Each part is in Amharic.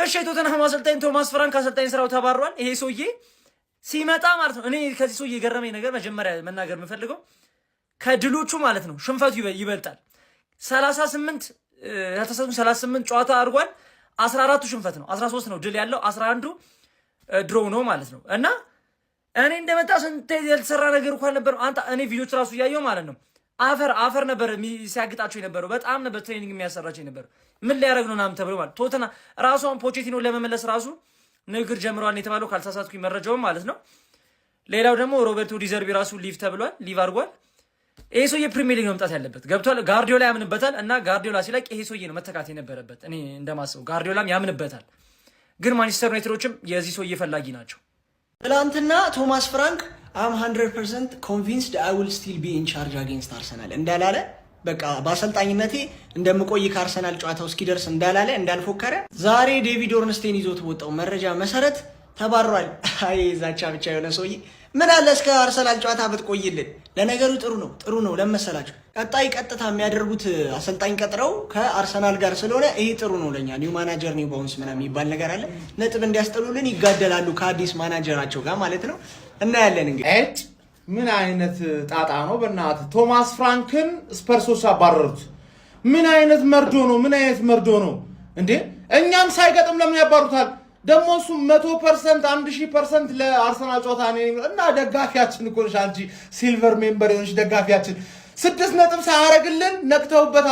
እሺ ቶተንሃም አሰልጣኝ ቶማስ ፍራንክ አሰልጣኝ ስራው ተባሯል። ይሄ ሰውዬ ሲመጣ ማለት ነው እኔ ከዚህ ሰውዬ የገረመኝ ነገር መጀመሪያ መናገር የምፈልገው ከድሎቹ ማለት ነው ሽንፈቱ ይበልጣል። 38 ጨዋታ አድርጓል። 14ቱ ሽንፈት ነው፣ 13 ነው ድል ያለው፣ 11ዱ ድሮ ነው ማለት ነው። እና እኔ እንደመጣ ስንት ያልተሰራ ነገር እንኳን ነበር። አንተ እኔ ቪዲዮች ራሱ እያየሁ ማለት ነው አፈር ነበር ሲያግጣቸው የነበረው። በጣም ነበር ትሬኒንግ የሚያሰራቸው የነበረው። ምን ሊያደርግ ነው ምናምን ተብሎ ማለት ቶተና ራሷን ፖቼቲኖ ለመመለስ ራሱ ንግግር ጀምሯል የተባለው ካልተሳሳትኩኝ መረጃውም ማለት ነው። ሌላው ደግሞ ሮበርቶ ዲዘርቢ ራሱ ሊቭ ተብሏል፣ ሊቭ አድርጓል። ይሄ ሰውዬ ፕሪሚየር ሊግ መምጣት ያለበት ገብቷል። ጋርዲዮላ ያምንበታል እና ጋርዲዮላ ሲለቅ ይሄ ሰውዬ ነው መተካት የነበረበት። እኔ እንደማስበው ጋርዲዮላም ያምንበታል፣ ግን ማንቸስተር ዩናይትዶችም የዚህ ሰውዬ ፈላጊ ናቸው። ትላንትና ቶማስ ፍራንክ አም 100% ኮንቪንስድ አይ ዊል ስቲል ቢ ኢን ቻርጅ አጌንስት አርሰናል እንዳላለ በቃ በአሰልጣኝነቴ እንደምቆይ ከአርሰናል ጨዋታው እስኪደርስ እንዳላለ እንዳልፎከረ ዛሬ ዴቪድ ኦርንስቴን ይዞት በወጣው መረጃ መሰረት ተባሯል። አይ ዛቻ ብቻ የሆነ ሰውዬ ምን አለ እስከ አርሰናል ጨዋታ ብትቆይልን። ለነገሩ ጥሩ ነው ለመሰላችሁ ቀጣይ ቀጥታ የሚያደርጉት አሰልጣኝ ቀጥረው ከአርሰናል ጋር ስለሆነ ይሄ ጥሩ ነው ለኛ። ኒው ማናጀር ኒው ባውንስ ምናምን የሚባል ነገር አለ። ነጥብ እንዲያስጠሉልን ይጋደላሉ ከአዲስ ማናጀራቸው ጋር ማለት ነው። እናያለን እንግዲህ ምን አይነት ጣጣ ነው በእናትህ። ቶማስ ፍራንክን ስፐርሶች አባረሩት። ምን አይነት መርዶ ነው እንዴ? እኛም ሳይገጥም ለምን ያባሩታል? ደግሞ እሱ 100% 1000% ለአርሰናል ጨዋታ ነው እና ደጋፊያችን እኮ ነሽ አንቺ ሲልቨር ሜምበር የሆነሽ ደጋፊያችን 6 ነጥብ ሳያረግልን ነቅተውበት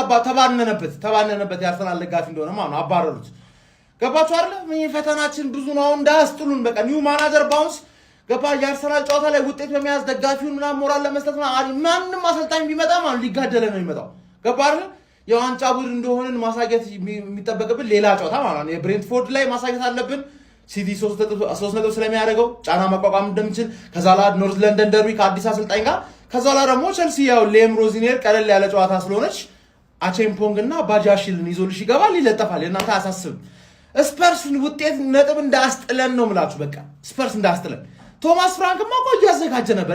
ተባነነበት የአርሰናል ደጋፊ እንደሆነ ማለት አባረሩት። ገባችሁ አይደል? ምን ፈተናችን ብዙ ነው እንዳያስጥሉን። በቃ ኒው ማናጀር ባውንስ ገባ። የአርሰናል ጨዋታ ላይ ውጤት በመያዝ ደጋፊውን ምናምን ሞራል ለመስጠት ማንም አሰልጣኝ ቢመጣ ማለት ሊጋደለ ነው የሚመጣው። ገባ አይደል? የዋንጫ ቡድን እንደሆነን ማሳየት የሚጠበቅብን ሌላ ጨዋታ ማለት ነው። የብሬንትፎርድ ላይ ማሳየት አለብን። ሲቲ 3 ነጥብ ስለሚያደርገው ጫና መቋቋም እንደምችል፣ ከዛ ላይ ኖርዝ ለንደን ደርቢ ከአዲስ አሰልጣኝ ጋር፣ ከዛ ላይ ደግሞ ቸልሲ ያው ሌም ሮዚኔር ቀለል ያለ ጨዋታ ስለሆነች አቼምፖንግ እና ባጃሽልን ይዞልሽ ይገባል፣ ይለጠፋል። እናንተ አያሳስብም። ስፐርስን ውጤት ነጥብ እንዳያስጥለን ነው የምላችሁ። በቃ ስፐርስ እንዳያስጥለን። ቶማስ ፍራንክማ እኮ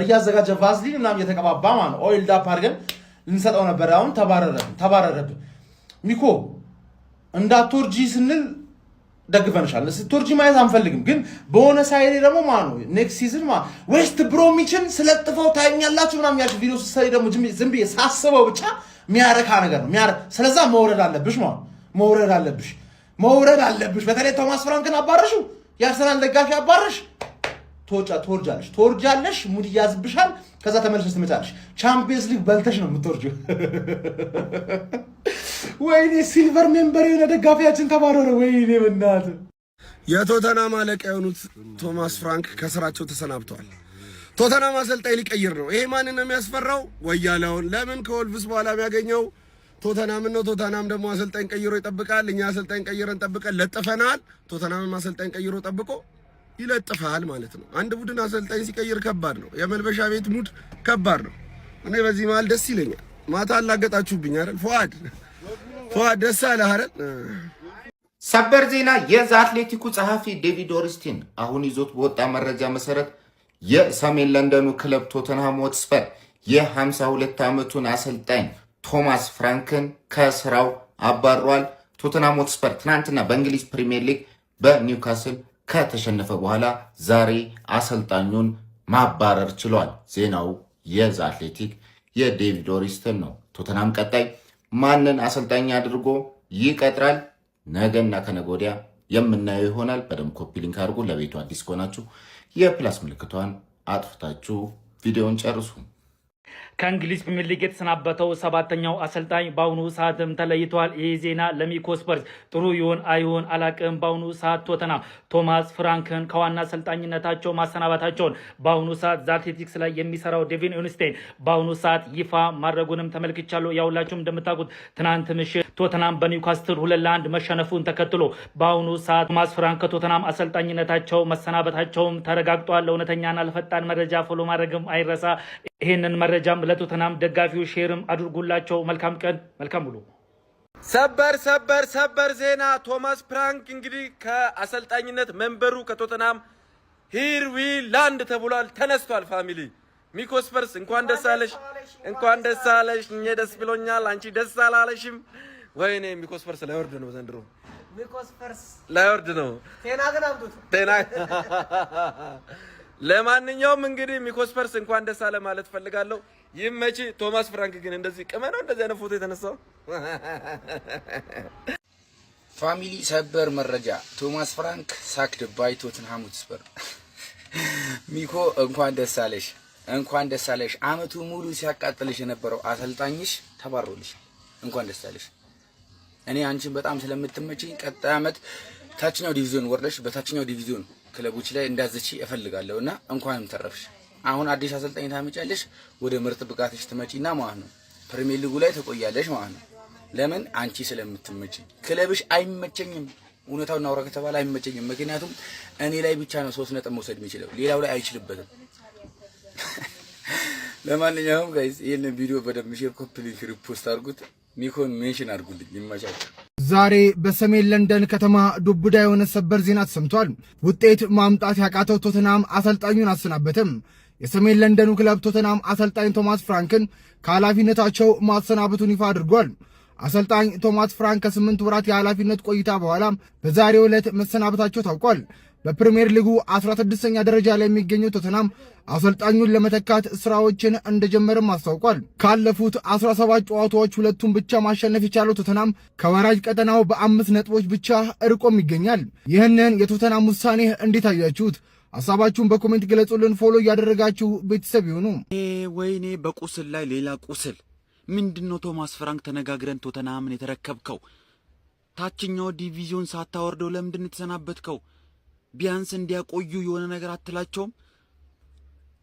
እያዘጋጀ ቫዝሊን ምናምን እየተቀባባ ማለት ነው ኦይል ዳፕ አድርገን ልንሰጠው ነበር። አሁን ተባረረብን። ሚኮ እንዳትወርጂ ስንል ደግፈንሻል። ስትወርጂ ማየት አንፈልግም፣ ግን በሆነ ሳይሬ ደግሞ ማለት ነው ኔክስት ሲዝን ዌስት ብሮሚችን ስለጥፈው ታኛላችሁ ምናምን ያልኩት ቪዲዮ ስትሰሪ ደግሞ ዝም ብዬ ሳስበው ብቻ የሚያረካ ነገር ነው። ስለዛ መውረድ አለብሽ ማለት መውረድ አለብሽ። በተለይ ቶማስ ፍራንክን አባረሽው፣ የአርሰናል ደጋፊ አባረሽ፣ ትወርጃለሽ፣ ሙድ ይያዝብሻል። ከዛ ተመልሰሽ ትመጫለሽ። ቻምፒየንስ ሊግ በልተሽ ነው የምትወርጂው። ወይኔ ሲልቨር ሜምበር የሆነ ደጋፊያችን ተባረረ። ወይኔ በእናትህ የቶተናም አለቃ የሆኑት ቶማስ ፍራንክ ከስራቸው ተሰናብተዋል። ቶተናም አሰልጣኝ ሊቀይር ነው። ይሄ ማንን ነው የሚያስፈራው? ወያላውን። ለምን ከወልቭስ በኋላ የሚያገኘው ቶተናምን ነው። ቶተናም ደግሞ አሰልጣኝ ቀይሮ ይጠብቃል። እኛ አሰልጣኝ ቀይረን ጠብቀን ለጥፈናል። ቶተናምም አሰልጣኝ ቀይሮ ጠብቆ ይለጥፋል ማለት ነው። አንድ ቡድን አሰልጣኝ ሲቀይር ከባድ ነው። የመልበሻ ቤት ሙድ ከባድ ነው። እኔ በዚህ መሀል ደስ ይለኛል። ማታ አላገጣችሁብኝ አይደል? ፉአድ ደስ አለህ አይደል? ሰበር ዜና። የዛ አትሌቲኩ ጸሐፊ ዴቪድ ኦርንስቴን አሁን ይዞት በወጣ መረጃ መሰረት የሰሜን ለንደኑ ክለብ ቶተንሃም ሆትስፐር የ52 ዓመቱን አሰልጣኝ ቶማስ ፍራንክን ከስራው አባሯል። ቶተንሃም ሆትስፐር ትናንትና በእንግሊዝ ፕሪሚየር ሊግ በኒውካስል ከተሸነፈ በኋላ ዛሬ አሰልጣኙን ማባረር ችሏል። ዜናው የዛ አትሌቲክ የዴቪድ ኦርንስቴን ነው። ቶተንሃም ቀጣይ ማንን አሰልጣኝ አድርጎ ይቀጥራል? ነገና ከነገ ወዲያ የምናየው ይሆናል። በደንብ ኮፒ ሊንክ አድርጉ። ለቤቱ አዲስ ከሆናችሁ የፕላስ ምልክቷን አጥፍታችሁ ቪዲዮውን ጨርሱ። ከእንግሊዝ ፕሪሚየር ሊግ የተሰናበተው 7ኛው አሰልጣኝ በአሁኑ ሰዓትም ተለይቷል። ይህ ዜና ለሚኮ ስፐርስ ጥሩ ይሆን አይሆን አላቅም። በአሁኑ ሰዓት ቶተንሃም ቶማስ ፍራንክን ከዋና አሰልጣኝነታቸው ማሰናበታቸውን በአሁኑ ሰዓት ዛትሌቲክስ ላይ የሚሰራው ዴቪድ ኦርንስቴን በአሁኑ ሰዓት ይፋ ማድረጉንም ተመልክቻለሁ። ያውላችሁም እንደምታውቁት ትናንት ምሽት ቶተንሃም በኒውካስትል 2-1 መሸነፉን ተከትሎ በአሁኑ ሰዓት ቶማስ ፍራንክ ከቶተንሃም አሰልጣኝነታቸው መሰናበታቸውም ተረጋግጧል። እውነተኛና ለፈጣን መረጃ ፎሎ ማድረግም አይረሳ። ይህንን መረጃም ለቶተንሃም ደጋፊው ሼርም አድርጉላቸው። መልካም ቀን፣ መልካም ውሎ። ሰበር ዜና። ቶማስ ፍራንክ እንግዲህ ከአሰልጣኝነት መንበሩ ከቶተንሃም ሂር ዊ ላንድ ተብሏል፣ ተነስቷል። ፋሚሊ ሚኮ ስፐርስ እንኳን ደስ አለሽ፣ እንኳን ደስ አለሽ። እኔ ደስ ብሎኛል፣ አንቺ ደስ አላለሽም? ወይኔ ሚኮ ስፐርስ ላይ ወርድ ነው ዘንድሮ። ሚኮስፐርስ ላይወርድ ነው። ቴና ግን አምጡት። ቴና ለማንኛውም እንግዲህ ሚኮስፐርስ እንኳን ደስ አለ ማለት ፈልጋለሁ። ይመቺ። ቶማስ ፍራንክ ግን እንደዚህ ቅመ ነው እንደዚህ አይነት ፎቶ የተነሳው። ፋሚሊ ሰበር መረጃ ቶማስ ፍራንክ ሳክድ ባይ ቶተንሃም ሆትስፐር። ሚኮ እንኳን ደስ አለሽ፣ እንኳን ደስ አለሽ። አመቱ ሙሉ ሲያቃጥልሽ የነበረው አሰልጣኝሽ ተባሮልሽ። እንኳን ደስ አለሽ። እኔ አንቺን በጣም ስለምትመጪኝ ቀጣይ አመት ታችኛው ዲቪዥን ወርደሽ በታችኛው ዲቪዥን ክለቦች ላይ እንዳዘቺ እፈልጋለሁና እንኳንም ተረፍሽ። አሁን አዲስ አሰልጣኝ ታመጫለሽ፣ ወደ ምርጥ ብቃትሽ ትመጪና ማለት ነው ፕሪሚየር ሊጉ ላይ ተቆያለሽ ማለት ነው። ለምን አንቺ ስለምትመጪኝ። ክለብሽ አይመቸኝም፣ እውነታውን እናውራ ከተባለ አይመቸኝም። ምክንያቱም እኔ ላይ ብቻ ነው 3 ነጥብ መውሰድ የሚችለው፣ ሌላው ላይ አይችልበትም። ለማንኛውም ጋይስ ይሄንን ቪዲዮ በደንብ ሼር፣ ኮፒ ሊንክ፣ ሪፖስት አድርጉት። ሚኮን ሜንሽን አድርጉልኝ። ይመቻችሁ። ዛሬ በሰሜን ለንደን ከተማ ዱብዳ የሆነ ሰበር ዜና ተሰምቷል። ውጤት ማምጣት ያቃተው ቶተናም አሰልጣኙን አሰናበተም። የሰሜን ለንደኑ ክለብ ቶተናም አሰልጣኝ ቶማስ ፍራንክን ከኃላፊነታቸው ማሰናበቱን ይፋ አድርጓል። አሰልጣኝ ቶማስ ፍራንክ ከ8 ወራት የኃላፊነት ቆይታ በኋላ በዛሬው ዕለት መሰናበታቸው ታውቋል። በፕሪሚየር ሊጉ 16ኛ ደረጃ ላይ የሚገኘው ቶተናም አሰልጣኙን ለመተካት ስራዎችን እንደጀመረም አስታውቋል። ካለፉት 17 ጨዋታዎች 2ቱን ብቻ ማሸነፍ የቻለው ቶተናም ከወራጅ ቀጠናው በ5 ነጥቦች ብቻ እርቆም ይገኛል። ይህንን የቶተናም ውሳኔ እንዴት አያችሁት? ሐሳባችሁን በኮሜንት ገለጹልን። ፎሎ እያደረጋችሁ ቤተሰብ ይሁኑ። ወይኔ በቁስል ላይ ሌላ ቁስል። ምንድነው ቶማስ ፍራንክ ተነጋግረን ቶተናምን የተረከብከው? ታችኛው ዲቪዥን ሳታወርደው ለምንድን የተሰናበትከው? ቢያንስ እንዲያቆዩ የሆነ ነገር አትላቸውም?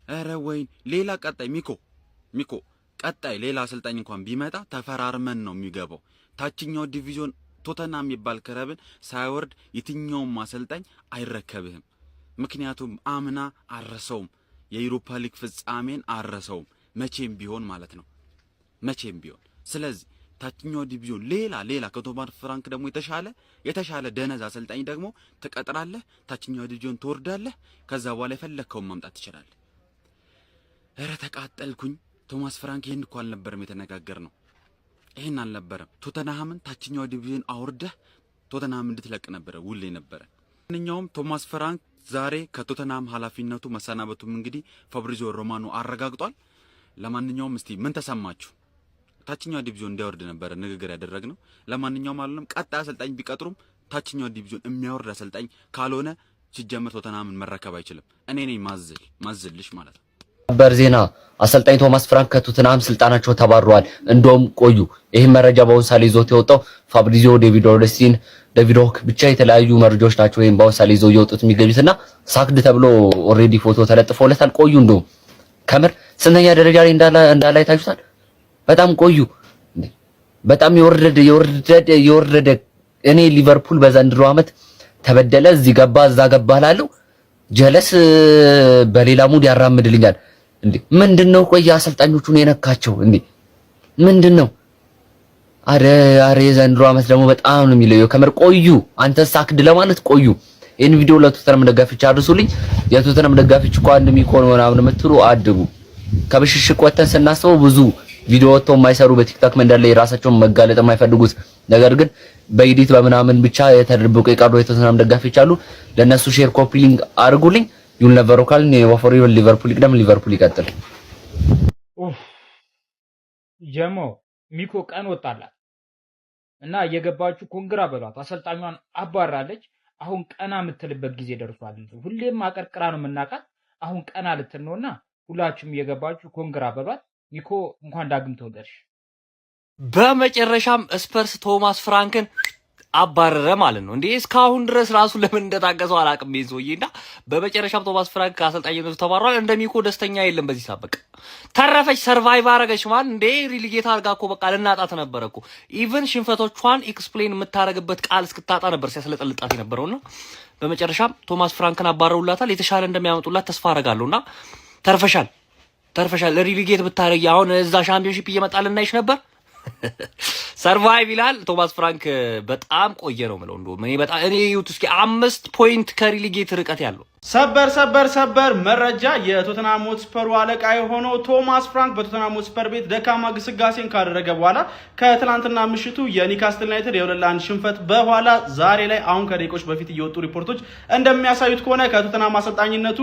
ኧረ ወይን ሌላ ቀጣይ ሚኮ ቀጣይ ሌላ አሰልጣኝ እንኳን ቢመጣ ተፈራርመን ነው የሚገባው። ታችኛው ዲቪዥን ቶተናም የሚባል ክለብን ሳይወርድ የትኛውም አሰልጣኝ አይረከብህም። ምክንያቱም አምና አረሰውም፣ የዩሮፓ ሊግ ፍጻሜን አረሰውም፣ መቼም ቢሆን ማለት ነው፣ መቼም ቢሆን። ስለዚህ ታችኛው ዲቪዥን ሌላ ከቶማስ ፍራንክ ደግሞ የተሻለ ደነዝ አሰልጣኝ ደግሞ ትቀጥራለህ። ታችኛው ዲቪዥን ትወርዳለህ። ከዛ በኋላ የፈለከውን ማምጣት ትችላለህ። ኧረ ተቃጠልኩኝ። ቶማስ ፍራንክ ይሄን እኮ አልነበረም የተነጋገርነው፣ ይሄን አልነበረም። ቶተንሃምን ታችኛው ዲቪዥን አውርደህ ቶተንሃም እንድትለቅ ነበረ ውል ነበረ። ማንኛውም ቶማስ ፍራንክ ዛሬ ከቶተንሃም ኃላፊነቱ መሰናበቱም እንግዲህ ፋብሪዚዮ ሮማኖ አረጋግጧል። ለማንኛውም እስቲ ምን ተሰማችሁ? ታችኛው ዲቪዥን እንዲያወርድ ነበረ ንግግር ያደረግነው። ለማንኛውም አለም ቀጣይ አሰልጣኝ ቢቀጥሩም ታችኛው ዲቪዥን የሚያወርድ አሰልጣኝ ካልሆነ ሲጀምር ቶተንሃምን መረከብ አይችልም። እኔ ነኝ ማዝልሽ ማለት ነው። ሰበር ዜና አሰልጣኝ ቶማስ ፍራንክ ከቶተንሃም ስልጣናቸው ተባረዋል። እንደውም ቆዩ። ይሄን መረጃ በአሁን ሰዓት ይዞት የወጣው ፋብሪዚዮ ዴቪድ ኦርንስቲን ዴቪዶክ ብቻ የተለያዩ መረጃዎች ናቸው ወይም በአሁን ሰዓት ይዘው የወጡት የሚገኙትና ሳክድ ተብሎ ኦሬዲ ፎቶ ተለጥፎለታል። ቆዩ። እንደውም ከምር ስንተኛ ደረጃ ላይ እንዳለ አይታችሁታል። በጣም ቆዩ። በጣም የወረደ እኔ ሊቨርፑል በዘንድሮ ዓመት ተበደለ፣ እዚህ ገባ እዛ ገባ እላለሁ። ጀለስ በሌላ ሙድ ያራምድልኛል እንዴ! ምንድነው? ቆይ አሰልጣኞቹን የነካቸው እንዴ! ምንድነው? አረ የዘንድሮ ዓመት ደግሞ በጣም ነው የሚለየው። ከምር ቆዩ። አንተ ሳክድ ለማለት ቆዩ። ይሄን ቪዲዮ ለቶተንሃም ደጋፊዎች አድርሱልኝ። የቶተንሃም ደጋፊዎች እኮ አንድ ሚኮን ምናምን የምትሉ አድቡ። ከብሽሽቅ ወተን ስናስበው ብዙ ቪዲዮ ወጥተው የማይሰሩ በቲክቶክ መንደር ላይ ራሳቸውን መጋለጥ የማይፈልጉት ነገር ግን በኤዲት በምናምን ብቻ የተደብቁ የቀሩ የቶተንሃም ደጋፊዎች አሉ። ለነሱ ሼር ኮፒ ሊንክ አድርጉልኝ። ዩል ነቨር ኦካል ኔቨር ሊቨርፑል ይቅደም፣ ሊቨርፑል ይቀጥል። ጀሞ ሚኮ ቀን ወጣላት እና እየገባችሁ ኮንግራ በሏት። አሰልጣኟን አባራለች። አሁን ቀና የምትልበት ጊዜ ደርሷል። ሁሌም አቀርቅራ ነው የምናውቃት። አሁን ቀና ልትል ነውና ሁላችሁም እየገባችሁ ኮንግራ በሏት። ሚኮ እንኳን ዳግም ተወለድሽ። በመጨረሻም ስፐርስ ቶማስ ፍራንክን አባረረ ማለት ነው። እንዴ እስካሁን ድረስ ራሱ ለምን እንደታገሰው አላውቅም ይዞይና በመጨረሻም ቶማስ ፍራንክ ከአሰልጣኝነቱ ተባሯል። እንደሚኮ ደስተኛ የለም በዚህ ሰዓት። በቃ ተረፈች፣ ሰርቫይቭ አረገች ማለት እንዴ ሪሊጌት አድርጋ እኮ በቃ ልናጣት ነበረ እኮ። ኢቭን ሽንፈቶቿን ኤክስፕሌን የምታረግበት ቃል እስክታጣ ነበር ሲያስለጠልጣት የነበረውና በመጨረሻም ቶማስ ፍራንክን አባረውላታል። የተሻለ እንደሚያመጡላት ተስፋ አረጋለሁና ተርፈሻል። ሪሊጌት ብታረጊ አሁን እዛ ሻምፒዮንሺፕ እየመጣልናይሽ ነበር። ሰርቫይቭ ይላል ቶማስ ፍራንክ። በጣም ቆየ ነው የምለው። እንደውም እኔ ዩት እስኪ 5 ፖይንት ከሪሊጌት ርቀት ያለው ሰበር መረጃ የቶተንሃም ሆትስፐሩ አለቃ የሆነው ቶማስ ፍራንክ በቶተንሃም ሆትስፐር ቤት ደካማ ግስጋሴን ካደረገ በኋላ ከትላንትና ምሽቱ የኒውካስትል ዩናይትድ የ2-1 ሽንፈት በኋላ ዛሬ ላይ አሁን ከደቂቆች በፊት እየወጡ ሪፖርቶች እንደሚያሳዩት ከሆነ ከቶተንሃም አሰልጣኝነቱ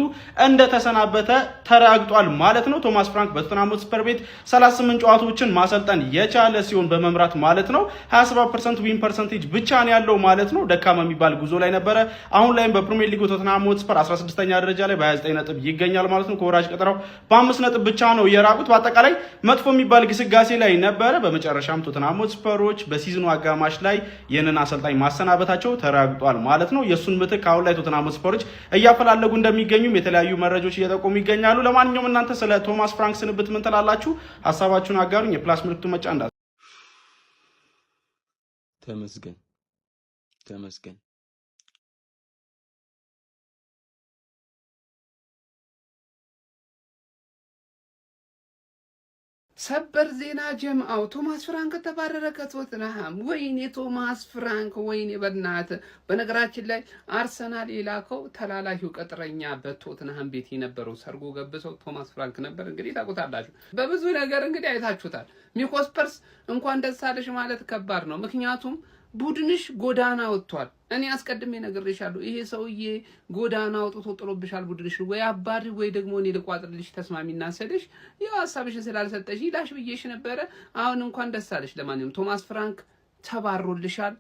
እንደተሰናበተ ተረጋግጧል ማለት ነው። ቶማስ ፍራንክ በቶተንሃም ሆትስፐር ቤት 38 ጨዋታዎችን ማሰልጠን የቻለ ሲሆን በመምራት ማለት ነው 27% ዊን ፐርሰንቴጅ ብቻ ነው ያለው ማለት ነው። ደካማ የሚባል ጉዞ ላይ ነበረ። አሁን ላይም በፕሪሚየር ሊጉ ቶተንሃም ሆትስፐር 16ኛ ደረጃ ላይ በ29 ነጥብ ይገኛል ማለት ነው። ከወራጅ ቀጠናው በ5 ነጥብ ብቻ ነው የራቁት። በአጠቃላይ መጥፎ የሚባል ግስጋሴ ላይ ነበረ። በመጨረሻም ቶተንሃም ሆትስፐሮች በሲዝኑ አጋማሽ ላይ ይህንን አሰልጣኝ ማሰናበታቸው ተረጋግጧል ማለት ነው። የሱን ምትክ አሁን ላይ ቶተንሃም ሆትስፐሮች እያፈላለጉ እንደሚገኙም የተለያዩ መረጃዎች እየጠቆሙ ይገኛሉ። ለማንኛውም እናንተ ስለ ቶማስ ፍራንክ ስንብት ምን ትላላችሁ? ሐሳባችሁን አጋሩኝ። የፕላስ ምልክቱ መጫ እንዳ ተመስገን ሰበር ዜና ጀምአው ቶማስ ፍራንክ ተባረረ ከቶተንሃም። ወይኔ ቶማስ ፍራንክ ወይኔ በእናት። በነገራችን ላይ አርሰናል የላከው ተላላኪው ቅጥረኛ በቶተንሃም ቤት የነበረው ሰርጎ ገብሰው ቶማስ ፍራንክ ነበር። እንግዲህ ታውቁታላችሁ። በብዙ ነገር እንግዲህ አይታችሁታል። ሚኮስፐርስ እንኳን ደስ አለሽ ማለት ከባድ ነው። ምክንያቱም ቡድንሽ ጎዳና ወጥቷል። እኔ አስቀድሜ ነግሬሻለሁ። ይሄ ሰውዬ ጎዳና አውጥቶ ጥሎብሻል ቡድንሽ። ወይ አባሪ ወይ ደግሞ እኔ ልቋጥርልሽ ተስማሚና ሰደሽ ያው ሐሳብሽን ስላልሰጠሽ ይላሽ ብዬሽ ነበረ። አሁን እንኳን ደስ አለሽ። ለማንኛውም ቶማስ ፍራንክ ተባሮልሻል።